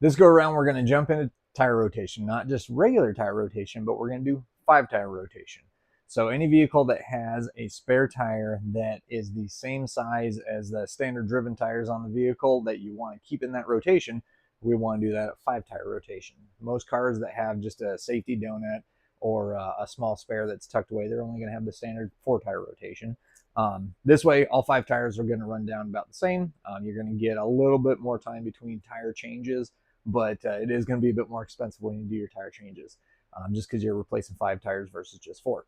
This go around, we're going to jump into tire rotation, not just regular tire rotation, but we're going to do 5-tire rotation. So any vehicle that has a spare tire that is the same size as the standard driven tires on the vehicle that you want to keep in that rotation, we want to do that at 5-tire rotation. Most cars that have just a safety donut or a small spare that's tucked away, they're only going to have the standard 4-tire rotation. This way, all 5 tires are going to run down about the same. You're going to get a little bit more time between tire changes, but it is going to be a bit more expensive when you do your tire changes, just because you're replacing 5 tires versus just 4.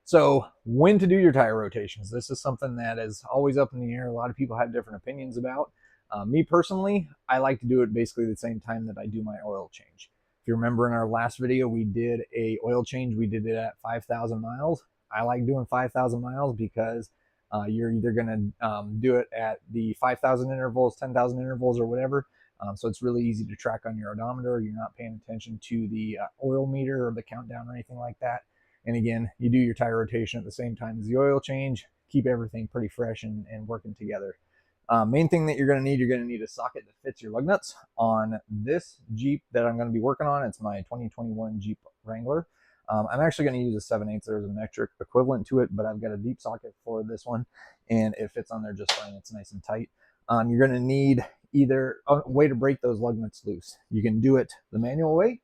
So when to do your tire rotations, this is something that is always up in the air. A lot of people have different opinions about. Me personally, I like to do it basically the same time that I do my oil change. If you remember in our last video, we did a oil change. We did it at 5,000 miles. I like doing 5,000 miles because you're either going to do it at the 5,000 intervals, 10,000 intervals, or whatever. So it's really easy to track on your odometer. You're not paying attention to the oil meter or the countdown or anything like that. And again, you do your tire rotation at the same time as the oil change. Keep everything pretty fresh and working together. Main thing that you're going to need a socket that fits your lug nuts. On this Jeep that I'm going to be working on, it's my 2021 Jeep Wrangler. I'm actually going to use a 7/8. There's a metric equivalent to it, but I've got a deep socket for this one, and it fits on there just fine. It's nice and tight. You're going to need either a way to break those lug nuts loose. You can do it the manual way.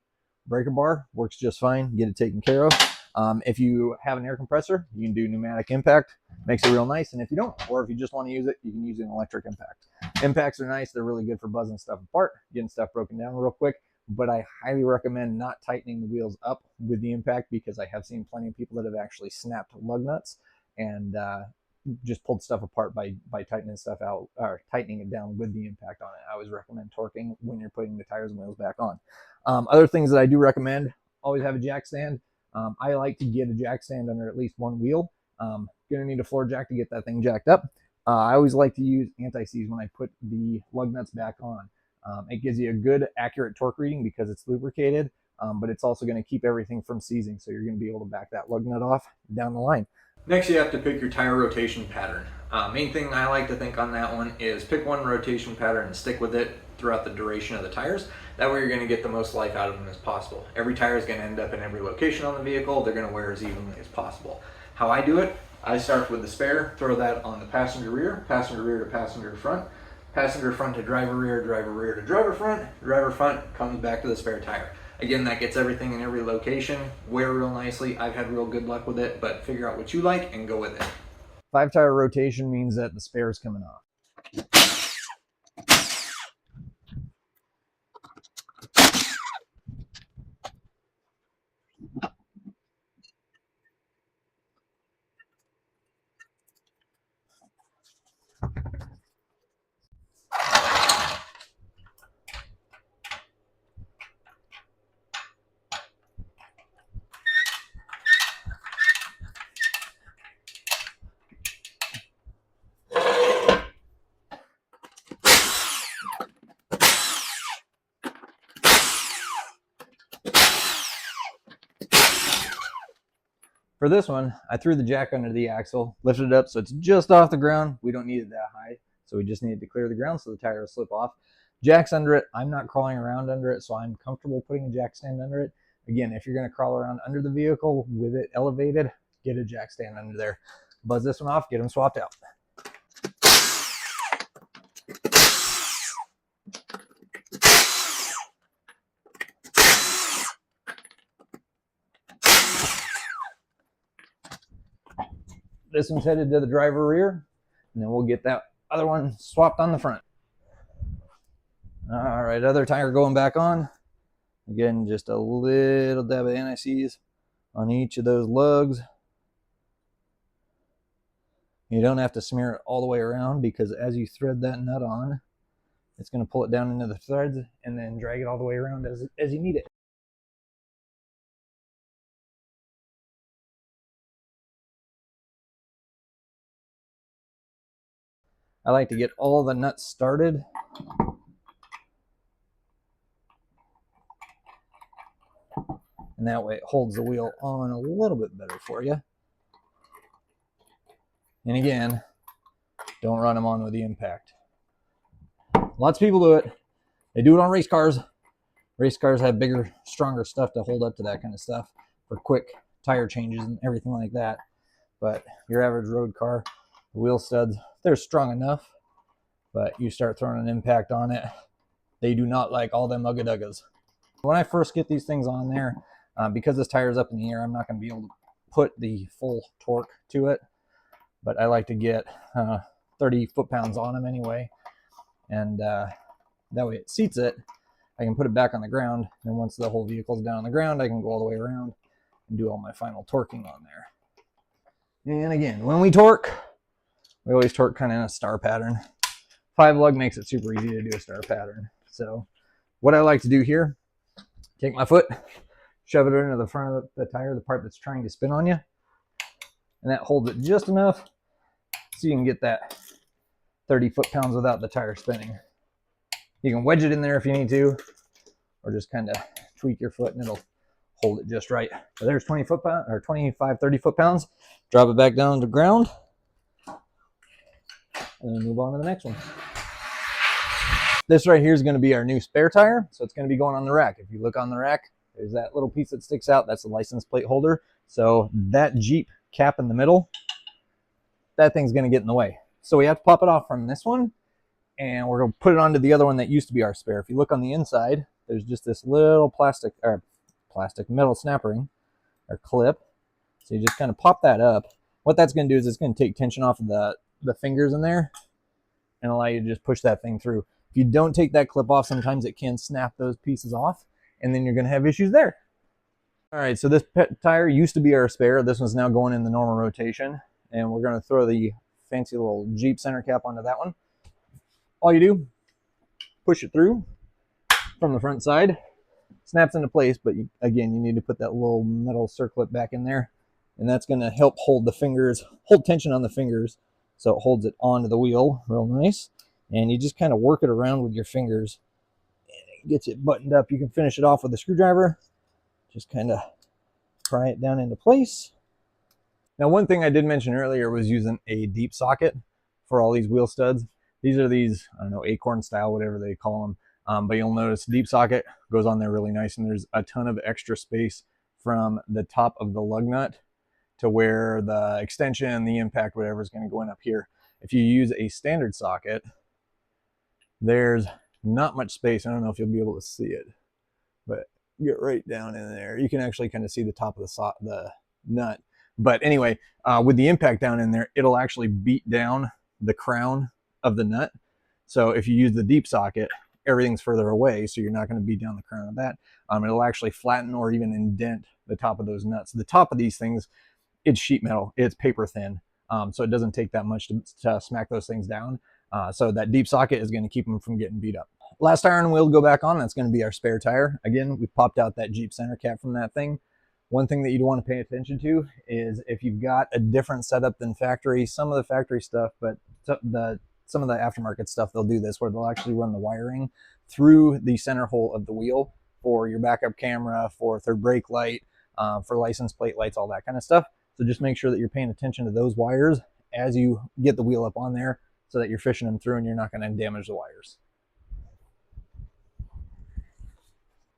Breaker bar works just fine. Get it taken care of. If you have an air compressor, you can do pneumatic impact. Makes it real nice. And if you don't, or if you just want to use it, you can use an electric impact. Impacts are nice. They're really good for buzzing stuff apart, getting stuff broken down real quick. But I highly recommend not tightening the wheels up with the impact, because I have seen plenty of people that have actually snapped lug nuts and just pulled stuff apart by tightening stuff out or tightening it down with the impact on it. I always recommend torquing when you're putting the tires and wheels back on. Other things that I do recommend: always have a jack stand. I like to get a jack stand under at least one wheel. Gonna need a floor jack to get that thing jacked up. I always like to use anti-seize when I put the lug nuts back on. It gives you a good, accurate torque reading because it's lubricated, but it's also going to keep everything from seizing, so you're going to be able to back that lug nut off down the line. Next, you have to pick your tire rotation pattern. Main thing I like to think on that one is pick one rotation pattern and stick with it throughout the duration of the tires. That way you're going to get the most life out of them as possible. Every tire is going to end up in every location on the vehicle. They're going to wear as evenly as possible. How I do it: I start with the spare, throw that on the passenger rear to passenger front, passenger front to driver rear to driver front comes back to the spare tire. Again, that gets everything in every location, wear real nicely. I've had real good luck with it, but figure out what you like and go with it. 5-tire rotation means that the spare is coming off. For this one, I threw the jack under the axle, lifted it up so it's just off the ground. We don't need it that high, so we just needed to clear the ground so the tire will slip off. Jack's under it. I'm not crawling around under it, so I'm comfortable putting a jack stand under it. Again, if you're going to crawl around under the vehicle with it elevated, get a jack stand under there. Buzz this one off, get them swapped out. This one's headed to the driver rear, and then we'll get that other one swapped on the front. All right, other tire going back on. Again, just a little dab of anti-seize on each of those lugs. You don't have to smear it all the way around, because as you thread that nut on, it's going to pull it down into the threads and then drag it all the way around as you need it. I like to get all the nuts started. And that way it holds the wheel on a little bit better for you. And again, don't run them on with the impact. Lots of people do it. They do it on race cars. Race cars have bigger, stronger stuff to hold up to that kind of stuff for quick tire changes and everything like that. But your average road car, the wheel studs, they're strong enough, but you start throwing an impact on it, they do not like all them ugga-duggas. When I first get these things on there, because this tire is up in the air, I'm not going to be able to put the full torque to it, but I like to get 30 foot-pounds on them anyway, and that way it seats it. I can put it back on the ground, and once the whole vehicle's down on the ground, I can go all the way around and do all my final torquing on there. And again, when we torque, we always torque kind of in a star pattern. 5-lug makes it super easy to do a star pattern. So what I like to do here, take my foot, shove it into the front of the tire, the part that's trying to spin on you, and that holds it just enough so you can get that 30 foot-pounds without the tire spinning. You can wedge it in there if you need to, or just kind of tweak your foot and it'll hold it just right. So there's 20 foot-pounds, or 25, 30 foot-pounds. Drop it back down to the ground, and then move on to the next one. This right here is going to be our new spare tire, so it's going to be going on the rack. If you look on the rack, there's that little piece that sticks out. That's the license plate holder. So that Jeep cap in the middle, that thing's going to get in the way. So we have to pop it off from this one, and we're going to put it onto the other one that used to be our spare. If you look on the inside, there's just this little plastic metal snap ring or clip. So you just kind of pop that up. What that's going to do is it's going to take tension off of the fingers in there and allow you to just push that thing through. If you don't take that clip off, sometimes it can snap those pieces off, and then you're going to have issues there. All right, so this tire used to be our spare. This one's now going in the normal rotation, and we're going to throw the fancy little Jeep center cap onto that one. All you do, push it through from the front side, snaps into place, but again, you need to put that little metal circlip back in there, and that's going to help hold the fingers, hold tension on the fingers, so it holds it onto the wheel real nice. And you just kind of work it around with your fingers, and it gets it buttoned up. You can finish it off with a screwdriver, just kind of pry it down into place. Now, one thing I did mention earlier was using a deep socket for all these wheel studs. These are these, I don't know, acorn style, whatever they call them. But you'll notice deep socket goes on there really nice, and there's a ton of extra space from the top of the lug nut to where the extension, the impact, whatever is going to go in up here. If you use a standard socket, there's not much space. I don't know if you'll be able to see it, but get right down in there. You can actually kind of see the top of the nut. But anyway, with the impact down in there, it'll actually beat down the crown of the nut. So if you use the deep socket, everything's further away, so you're not going to beat down the crown of that. It'll actually flatten or even indent the top of those nuts. The top of these things, it's sheet metal, it's paper thin, so it doesn't take that much to smack those things down. So that deep socket is going to keep them from getting beat up. Last tire and wheel to go back on, that's going to be our spare tire. Again, we popped out that Jeep center cap from that thing. One thing that you'd want to pay attention to is if you've got a different setup than factory, some of the factory stuff, but some of the aftermarket stuff, they'll do this where they'll actually run the wiring through the center hole of the wheel for your backup camera, for third brake light, for license plate lights, all that kind of stuff. So just make sure that you're paying attention to those wires as you get the wheel up on there so that you're fishing them through and you're not going to damage the wires.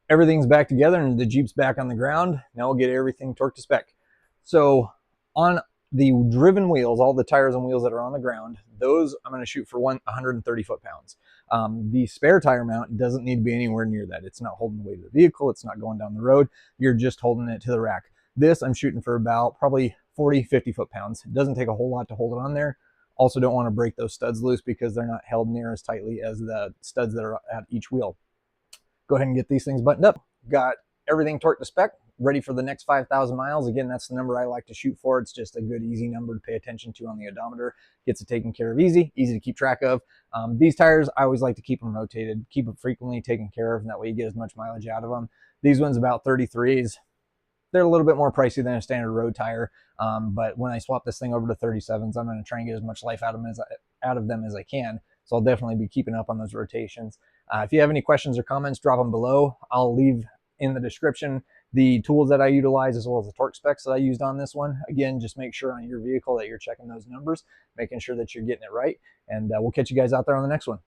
Everything's back together and the Jeep's back on the ground. Now we'll get everything torqued to spec. So on the driven wheels, all the tires and wheels that are on the ground, those I'm going to shoot for 130 foot-pounds. The spare tire mount doesn't need to be anywhere near that. It's not holding the weight of the vehicle. It's not going down the road. You're just holding it to the rack. This I'm shooting for about probably 40, 50 foot-pounds. It doesn't take a whole lot to hold it on there. Also don't want to break those studs loose because they're not held near as tightly as the studs that are at each wheel. Go ahead and get these things buttoned up. Got everything torqued to spec, ready for the next 5,000 miles. Again, that's the number I like to shoot for. It's just a good, easy number to pay attention to on the odometer. Gets it taken care of easy to keep track of. These tires, I always like to keep them rotated, keep them frequently taken care of, and that way you get as much mileage out of them. These ones about 33s. They're a little bit more pricey than a standard road tire, but when I swap this thing over to 37s, I'm going to try and get as much life out of them as I can. So I'll definitely be keeping up on those rotations. If you have any questions or comments, drop them below. I'll leave in the description the tools that I utilize as well as the torque specs that I used on this one. Again, just make sure on your vehicle that you're checking those numbers, making sure that you're getting it right, and we'll catch you guys out there on the next one.